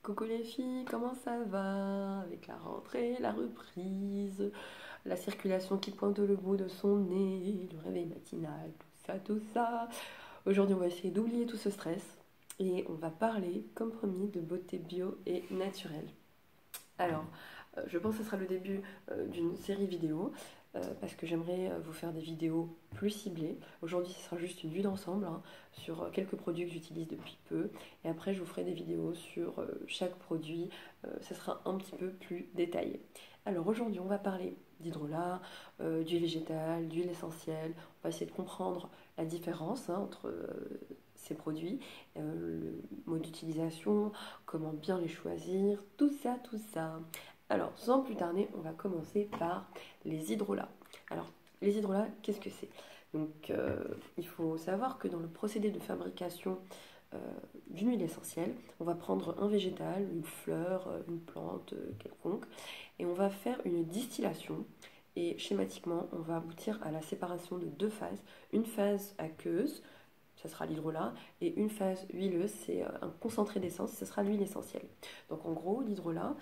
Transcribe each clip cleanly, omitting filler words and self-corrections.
Coucou les filles, comment ça va? Avec la rentrée, la reprise, la circulation qui pointe le bout de son nez, le réveil matinal, tout ça, tout ça. Aujourd'hui, on va essayer d'oublier tout ce stress et on va parler, comme promis, de beauté bio et naturelle. Alors, je pense que ce sera le début d'une série vidéo parce que j'aimerais vous faire des vidéos plus ciblées. Aujourd'hui, ce sera juste une vue d'ensemble hein, sur quelques produits que j'utilise depuis peu. Et après, je vous ferai des vidéos sur chaque produit. Ce sera un petit peu plus détaillé. Alors aujourd'hui, on va parler d'hydrolat, d'huile végétale, d'huile essentielle. On va essayer de comprendre la différence hein, entre ces produits, le mode d'utilisation, comment bien les choisir, tout ça, tout ça. Alors, sans plus tarder, on va commencer par les hydrolats. Alors, les hydrolats, qu'est-ce que c'est? Donc, il faut savoir que dans le procédé de fabrication euh, d'une huile essentielle, on va prendre un végétal, une fleur, une plante quelconque, et on va faire une distillation. Et schématiquement, on va aboutir à la séparation de deux phases. Une phase aqueuse, ça sera l'hydrolat, et une phase huileuse, c'est un concentré d'essence, ça sera l'huile essentielle. Donc en gros, l'hydrolat,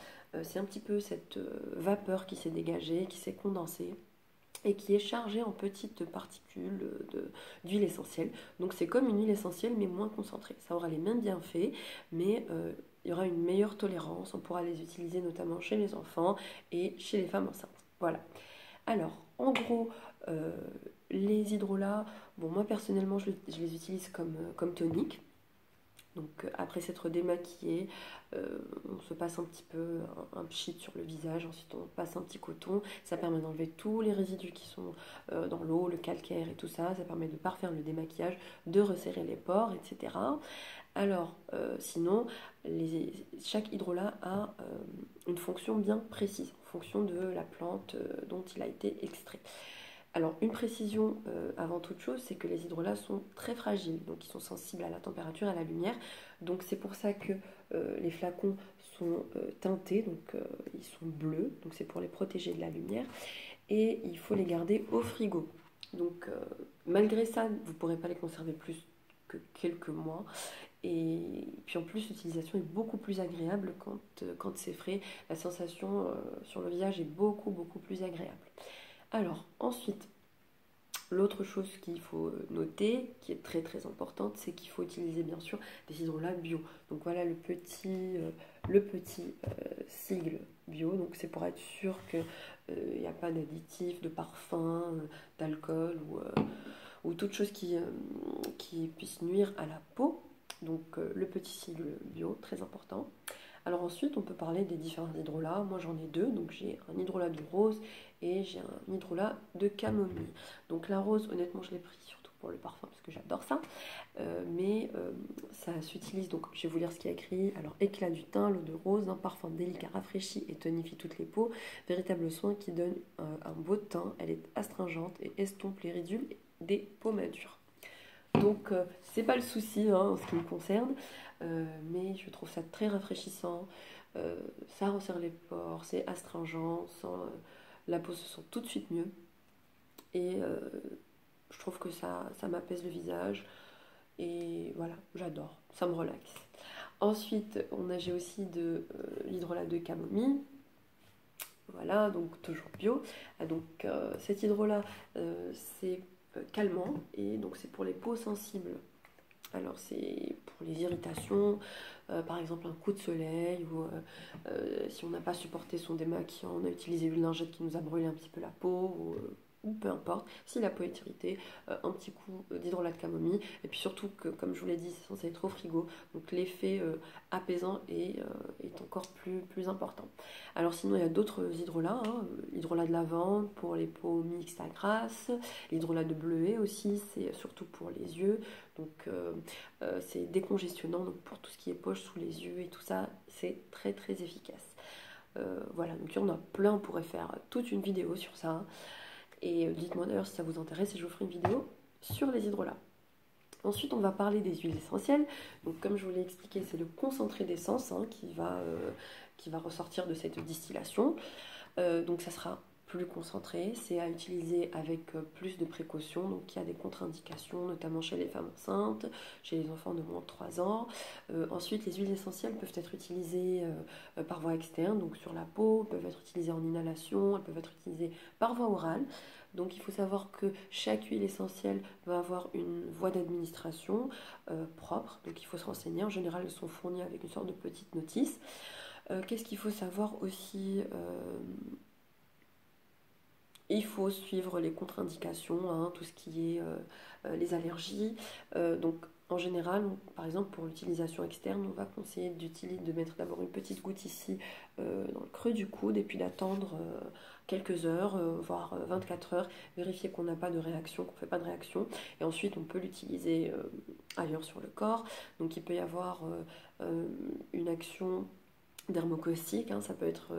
c'est un petit peu cette vapeur qui s'est dégagée, qui s'est condensée, et qui est chargée en petites particules d'huile essentielle. Donc c'est comme une huile essentielle, mais moins concentrée. Ça aura les mêmes bienfaits, mais il y aura une meilleure tolérance. On pourra les utiliser notamment chez les enfants et chez les femmes enceintes. Voilà. Alors, en gros, euh, les hydrolats, bon, moi personnellement, je les utilise comme tonique. Donc, après s'être démaquillé, on se passe un petit peu un pchit sur le visage, ensuite on passe un petit coton. Ça permet d'enlever tous les résidus qui sont dans l'eau, le calcaire et tout ça. Ça permet de parfaire le démaquillage, de resserrer les pores, etc. Alors, sinon, chaque hydrolat a une fonction bien précise en fonction de la plante dont il a été extrait. Alors, une précision avant toute chose, c'est que les hydrolats sont très fragiles, donc ils sont sensibles à la température, à la lumière. Donc, c'est pour ça que les flacons sont teintés, donc ils sont bleus, donc c'est pour les protéger de la lumière. Et il faut les garder au frigo. Donc, malgré ça, vous ne pourrez pas les conserver plus que quelques mois. Et puis en plus, l'utilisation est beaucoup plus agréable quand c'est frais. La sensation sur le visage est beaucoup, beaucoup plus agréable. Alors, ensuite, l'autre chose qu'il faut noter, qui est très très importante, c'est qu'il faut utiliser bien sûr des hydrolats bio. Donc voilà le petit sigle bio. Donc c'est pour être sûr qu'il n'y a pas d'additifs, de parfum, d'alcool ou toute chose qui puisse nuire à la peau. Donc le petit sigle bio, très important. Alors ensuite, on peut parler des différents hydrolats. Moi, j'en ai deux. Donc j'ai un hydrolat de rose et j'ai un hydrolat de camomille. Donc la rose, honnêtement, je l'ai pris surtout pour le parfum parce que j'adore ça. Mais ça s'utilise, donc je vais vous lire ce qu'il y a écrit. Alors, éclat du teint, l'eau de rose, un parfum délicat rafraîchit et tonifie toutes les peaux. Véritable soin qui donne un beau teint. Elle est astringente et estompe les ridules des pommadures. Donc, c'est pas le souci hein, en ce qui me concerne, mais je trouve ça très rafraîchissant. Ça resserre les pores, c'est astringent, la peau se sent tout de suite mieux. Et je trouve que ça m'apaise le visage. Et voilà, j'adore, ça me relaxe. Ensuite, j'ai aussi l'hydrolat de camomille. Voilà, donc toujours bio. Donc cet hydrolat, c'est calmant et donc c'est pour les peaux sensibles. Alors c'est pour les irritations, par exemple un coup de soleil ou si on n'a pas supporté son démaquillant, on a utilisé une lingette qui nous a brûlé un petit peu la peau ou peu importe, si la peau est irritée, un petit coup d'hydrolat de camomille et puis surtout que comme je vous l'ai dit c'est censé être au frigo donc l'effet apaisant est encore plus important. Alors sinon il y a d'autres hydrolats, hein, l'hydrolat de lavande pour les peaux mixtes à grasse, l'hydrolat de bleuet aussi c'est surtout pour les yeux donc c'est décongestionnant donc pour tout ce qui est poche sous les yeux et tout ça c'est très très efficace. Voilà donc il y en a plein, on pourrait faire toute une vidéo sur ça et dites-moi d'ailleurs si ça vous intéresse et je vous ferai une vidéo sur les hydrolats. Ensuite on va parler des huiles essentielles, donc comme je vous l'ai expliqué c'est le concentré d'essence hein, qui va ressortir de cette distillation, donc ça sera plus concentré, c'est à utiliser avec plus de précautions. Donc il y a des contre-indications, notamment chez les femmes enceintes, chez les enfants de moins de 3 ans. Ensuite, les huiles essentielles peuvent être utilisées par voie externe, donc sur la peau, peuvent être utilisées en inhalation, elles peuvent être utilisées par voie orale. Donc il faut savoir que chaque huile essentielle va avoir une voie d'administration propre, donc il faut se renseigner. En général, elles sont fournies avec une sorte de petite notice. Qu'est-ce qu'il faut savoir aussi il faut suivre les contre-indications, hein, tout ce qui est les allergies. Donc en général, par exemple pour l'utilisation externe, on va conseiller de mettre d'abord une petite goutte ici dans le creux du coude et puis d'attendre quelques heures, voire 24 heures, vérifier qu'on n'a pas de réaction, qu'on ne fait pas de réaction. Et ensuite on peut l'utiliser ailleurs sur le corps. Donc il peut y avoir une action dermocaustique, hein, ça peut être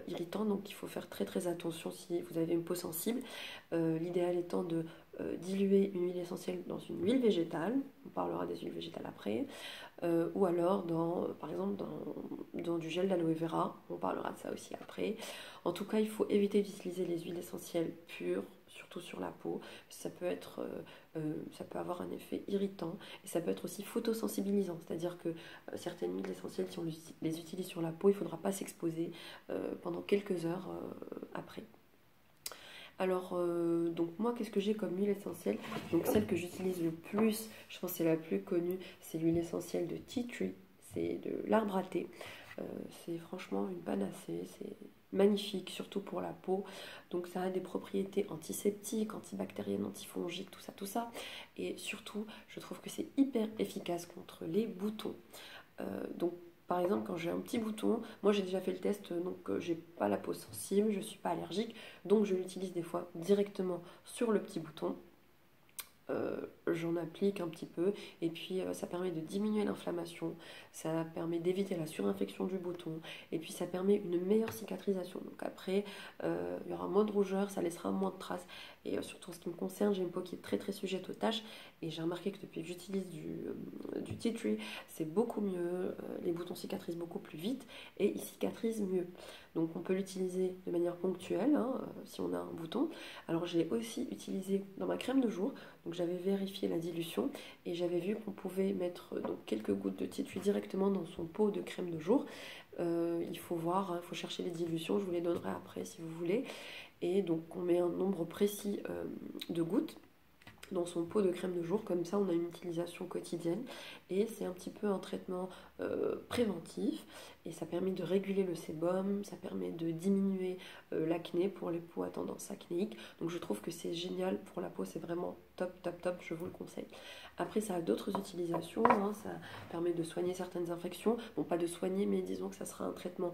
irritant, donc il faut faire très très attention si vous avez une peau sensible. L'idéal étant de diluer une huile essentielle dans une huile végétale, on parlera des huiles végétales après, ou alors par exemple dans du gel d'aloe vera, on parlera de ça aussi après. En tout cas, il faut éviter d'utiliser les huiles essentielles pures, surtout sur la peau. Ça peut avoir un effet irritant et ça peut être aussi photosensibilisant, c'est-à-dire que certaines huiles essentielles, si on les utilise sur la peau, il ne faudra pas s'exposer pendant quelques heures après. Alors, donc moi, qu'est-ce que j'ai comme huile essentielle? Donc celle que j'utilise le plus, je pense que c'est la plus connue, c'est l'huile essentielle de Tea Tree, c'est de l'arbre à thé. C'est franchement une panacée, c'est magnifique, surtout pour la peau. Donc ça a des propriétés antiseptiques, antibactériennes, antifongiques, tout ça, tout ça. Et surtout, je trouve que c'est hyper efficace contre les boutons. Donc par exemple, quand j'ai un petit bouton, moi j'ai déjà fait le test, donc j'ai pas la peau sensible, je suis pas allergique, donc je l'utilise des fois directement sur le petit bouton. J'en applique un petit peu et puis ça permet de diminuer l'inflammation, ça permet d'éviter la surinfection du bouton et puis ça permet une meilleure cicatrisation. Donc après, il y aura moins de rougeur, ça laissera moins de traces et surtout en ce qui me concerne, j'ai une peau qui est très très sujette aux taches et j'ai remarqué que depuis que j'utilise du Tea Tree, c'est beaucoup mieux, les boutons cicatrisent beaucoup plus vite et ils cicatrisent mieux. Donc on peut l'utiliser de manière ponctuelle hein, si on a un bouton. Alors je l'ai aussi utilisé dans ma crème de jour. Donc j'avais vérifié la dilution et j'avais vu qu'on pouvait mettre donc, quelques gouttes de Tea Tree directement dans son pot de crème de jour. Il faut voir, il faut chercher les dilutions, je vous les donnerai après si vous voulez. Et donc on met un nombre précis de gouttes dans son pot de crème de jour, comme ça on a une utilisation quotidienne et c'est un petit peu un traitement préventif et ça permet de réguler le sébum, ça permet de diminuer l'acné pour les peaux à tendance acnéique, donc je trouve que c'est génial pour la peau, c'est vraiment top top top, je vous le conseille. Après ça a d'autres utilisations, hein, ça permet de soigner certaines infections, bon pas de soigner mais disons que ça sera un traitement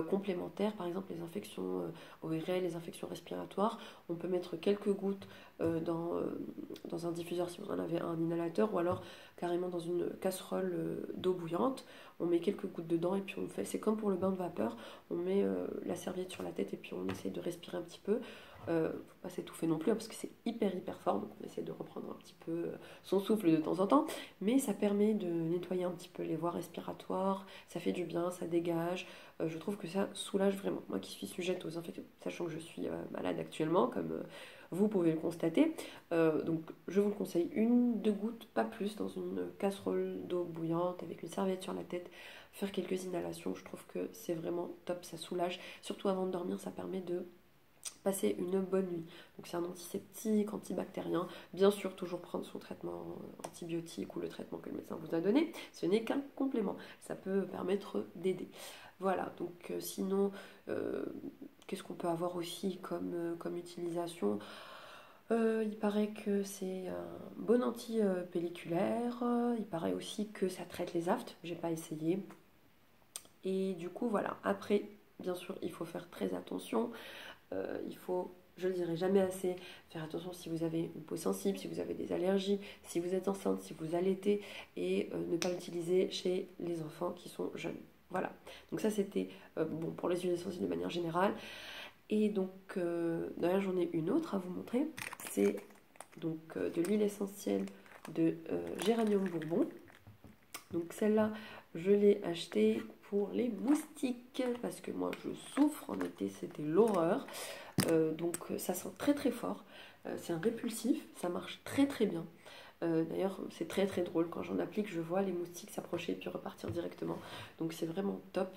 complémentaire, par exemple les infections ORL, les infections respiratoires, on peut mettre quelques gouttes dans un diffuseur si vous en avez un inhalateur ou alors carrément dans une casserole d'eau bouillante, on met quelques gouttes dedans et puis on fait, c'est comme pour le bain de vapeur, on met la serviette sur la tête et puis on essaie de respirer un petit peu, faut pas s'étouffer non plus hein, parce que c'est hyper fort, donc on essaie de reprendre un petit peu son souffle de temps en temps, mais ça permet de nettoyer un petit peu les voies respiratoires, ça fait du bien, ça dégage, je trouve que ça soulage vraiment, moi qui suis sujette aux infections, sachant que je suis malade actuellement comme vous pouvez le constater. Donc je vous le conseille, 1-2 gouttes, pas plus, dans une casserole d'eau bouillante avec une serviette sur la tête, faire quelques inhalations, je trouve que c'est vraiment top, ça soulage. Surtout avant de dormir, ça permet de passer une bonne nuit. Donc c'est un antiseptique, antibactérien, bien sûr toujours prendre son traitement antibiotique ou le traitement que le médecin vous a donné, ce n'est qu'un complément, ça peut permettre d'aider. Voilà, donc sinon, qu'est-ce qu'on peut avoir aussi comme utilisation? Il paraît que c'est un bon anti-pelliculaire, il paraît aussi que ça traite les aftes, j'ai pas essayé. Et du coup voilà, après bien sûr il faut faire très attention, il faut, je le dirai jamais assez, faire attention si vous avez une peau sensible, si vous avez des allergies, si vous êtes enceinte, si vous allaitez et ne pas l'utiliser chez les enfants qui sont jeunes. Voilà, donc ça c'était bon pour les huiles essentielles de manière générale. Et donc, d'ailleurs, j'en ai une autre à vous montrer. C'est donc de l'huile essentielle de géranium bourbon. Donc celle-là, je l'ai achetée pour les moustiques, parce que moi je souffre, en été c'était l'horreur. Donc ça sent très très fort, c'est un répulsif, ça marche très très bien. D'ailleurs, c'est très très drôle. Quand j'en applique, je vois les moustiques s'approcher et puis repartir directement. Donc c'est vraiment top.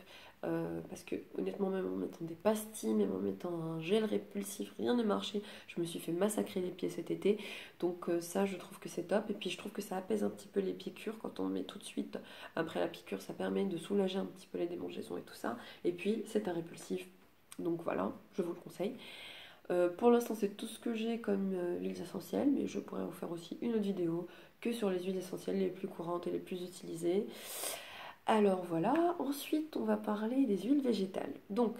Parce que honnêtement, même en mettant des pastilles, même en mettant un gel répulsif, rien ne marchait. Je me suis fait massacrer les pieds cet été. Donc ça, je trouve que c'est top. Et puis je trouve que ça apaise un petit peu les piqûres quand on met tout de suite après la piqûre. Ça permet de soulager un petit peu les démangeaisons et tout ça. Et puis c'est un répulsif. Donc voilà, je vous le conseille. Pour l'instant, c'est tout ce que j'ai comme huiles essentielles, mais je pourrais vous faire aussi une autre vidéo que sur les huiles essentielles les plus courantes et les plus utilisées. Alors voilà, ensuite on va parler des huiles végétales. Donc,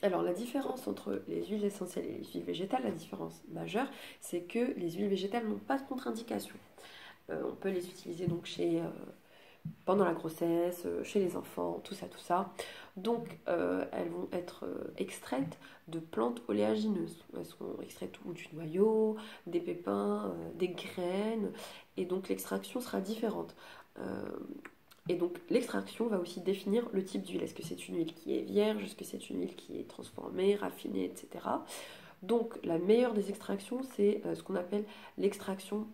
alors la différence entre les huiles essentielles et les huiles végétales, la différence majeure, c'est que les huiles végétales n'ont pas de contre-indication. On peut les utiliser donc pendant la grossesse, chez les enfants, tout ça, tout ça. Donc, elles vont être extraites de plantes oléagineuses. Elles sont extraites ou du noyau, des pépins, des graines, et donc l'extraction sera différente. Et donc, l'extraction va aussi définir le type d'huile. Est-ce que c'est une huile qui est vierge? Est-ce que c'est une huile qui est transformée, raffinée, etc. Donc, la meilleure des extractions, c'est ce qu'on appelle l'extraction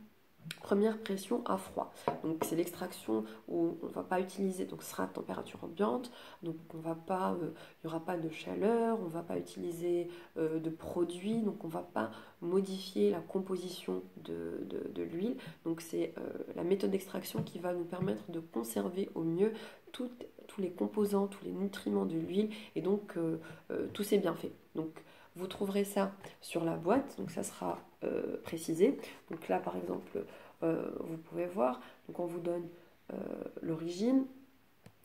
première pression à froid. Donc c'est l'extraction où on ne va pas utiliser, donc ce sera à température ambiante, donc on va pas, il n'y aura pas de chaleur, on ne va pas utiliser de produits, donc on ne va pas modifier la composition de l'huile. Donc c'est la méthode d'extraction qui va nous permettre de conserver au mieux tous les composants, tous les nutriments de l'huile et donc tous ses bienfaits. Donc vous trouverez ça sur la boîte, donc ça sera précisé. Donc là, par exemple, vous pouvez voir, donc on vous donne l'origine,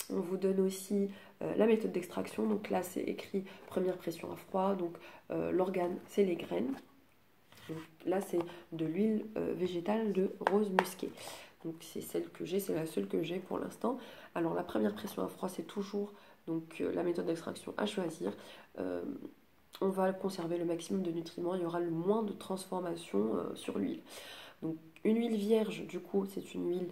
on vous donne aussi la méthode d'extraction. Donc là, c'est écrit première pression à froid, donc l'organe, c'est les graines. Donc là, c'est de l'huile végétale de rose musquée. Donc c'est celle que j'ai, c'est la seule que j'ai pour l'instant. Alors la première pression à froid, c'est toujours donc la méthode d'extraction à choisir. On va conserver le maximum de nutriments, il y aura le moins de transformation sur l'huile. Donc une huile vierge, du coup, c'est une huile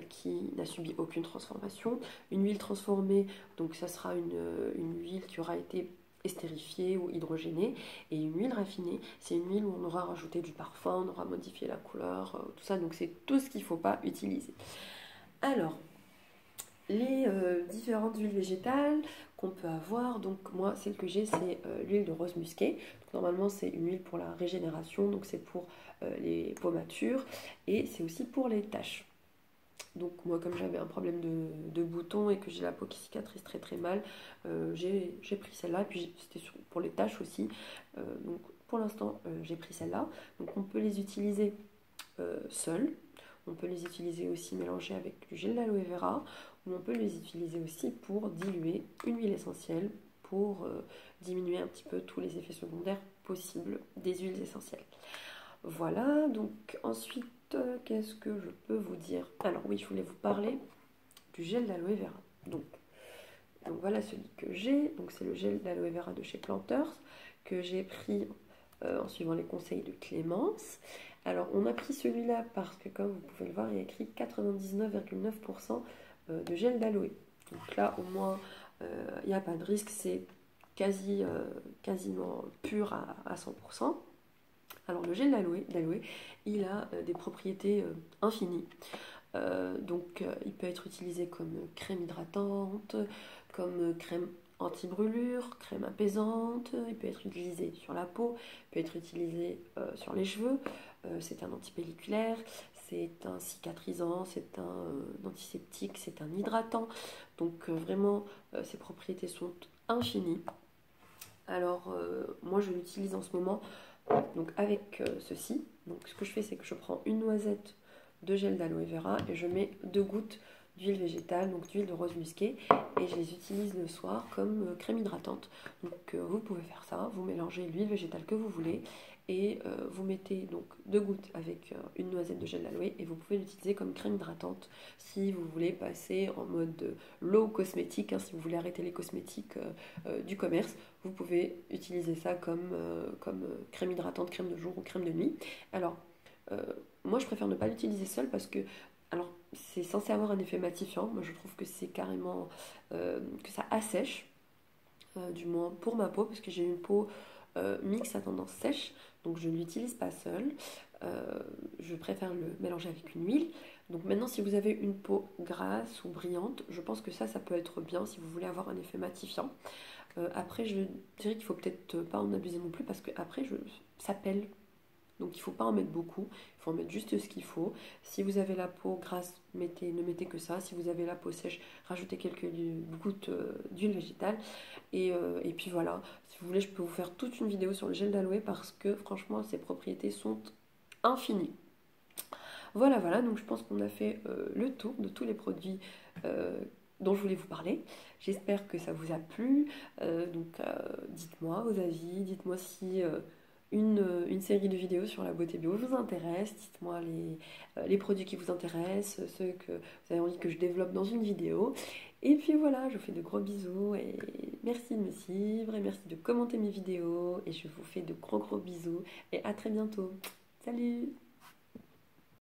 qui n'a subi aucune transformation. Une huile transformée, donc ça sera une huile qui aura été estérifiée ou hydrogénée. Et une huile raffinée, c'est une huile où on aura rajouté du parfum, on aura modifié la couleur, tout ça. Donc c'est tout ce qu'il ne faut pas utiliser. Alors, les différentes huiles végétales qu'on peut avoir, donc moi celle que j'ai c'est l'huile de rose musquée. Donc, normalement c'est une huile pour la régénération, donc c'est pour les peaux matures et c'est aussi pour les taches. Donc moi comme j'avais un problème de boutons et que j'ai la peau qui cicatrise très très mal, j'ai pris celle-là, puis c'était pour les taches aussi. Donc pour l'instant j'ai pris celle-là. Donc on peut les utiliser seules. On peut les utiliser aussi mélangés avec du gel d'aloe vera, ou on peut les utiliser aussi pour diluer une huile essentielle pour diminuer un petit peu tous les effets secondaires possibles des huiles essentielles. Voilà, donc ensuite, qu'est-ce que je peux vous dire? Alors oui, je voulais vous parler du gel d'aloe vera. Donc voilà celui que j'ai, donc c'est le gel d'aloe vera de chez Planters que j'ai pris en suivant les conseils de Clémence. Alors on a pris celui-là parce que comme vous pouvez le voir, il y a écrit 99,9% de gel d'aloe. Donc là au moins il n'y a pas de risque, c'est quasiment pur à 100%. Alors le gel d'aloe, il a des propriétés infinies. Il peut être utilisé comme crème hydratante, comme crème anti-brûlure, crème apaisante, il peut être utilisé sur la peau, il peut être utilisé sur les cheveux, c'est un antipelliculaire, c'est un cicatrisant, c'est un antiseptique, c'est un hydratant. Donc vraiment, ses propriétés sont infinies. Alors moi je l'utilise en ce moment donc avec ceci. Donc ce que je fais c'est que je prends une noisette de gel d'aloe vera et je mets 2 gouttes d'huile végétale, donc d'huile de rose musquée, et je les utilise le soir comme crème hydratante. Donc vous pouvez faire ça, vous mélangez l'huile végétale que vous voulez et vous mettez donc 2 gouttes avec une noisette de gel d'aloe et vous pouvez l'utiliser comme crème hydratante si vous voulez passer en mode low cosmétique, hein, si vous voulez arrêter les cosmétiques du commerce, vous pouvez utiliser ça comme crème hydratante, crème de jour ou crème de nuit. Alors moi je préfère ne pas l'utiliser seule parce que alors c'est censé avoir un effet matifiant. Moi je trouve que c'est carrément que ça assèche, du moins pour ma peau, parce que j'ai une peau mixte à tendance sèche, donc je ne l'utilise pas seule. Je préfère le mélanger avec une huile. Donc maintenant, si vous avez une peau grasse ou brillante, je pense que ça peut être bien si vous voulez avoir un effet matifiant. Après, je dirais qu'il faut peut-être pas en abuser non plus parce que après, ça pèle. Donc il ne faut pas en mettre beaucoup, il faut en mettre juste ce qu'il faut. Si vous avez la peau grasse, ne mettez que ça. Si vous avez la peau sèche, rajoutez quelques gouttes d'huile végétale. Et puis voilà, si vous voulez, je peux vous faire toute une vidéo sur le gel d'aloe parce que franchement, ses propriétés sont infinies. Voilà, voilà, donc je pense qu'on a fait le tour de tous les produits dont je voulais vous parler. J'espère que ça vous a plu. Dites-moi vos avis, dites-moi si une série de vidéos sur la beauté bio vous intéresse. Dites-moi les produits qui vous intéressent, ceux que vous avez envie que je développe dans une vidéo. Et puis voilà, je vous fais de gros bisous et merci de me suivre et merci de commenter mes vidéos. Et je vous fais de gros bisous et à très bientôt. Salut!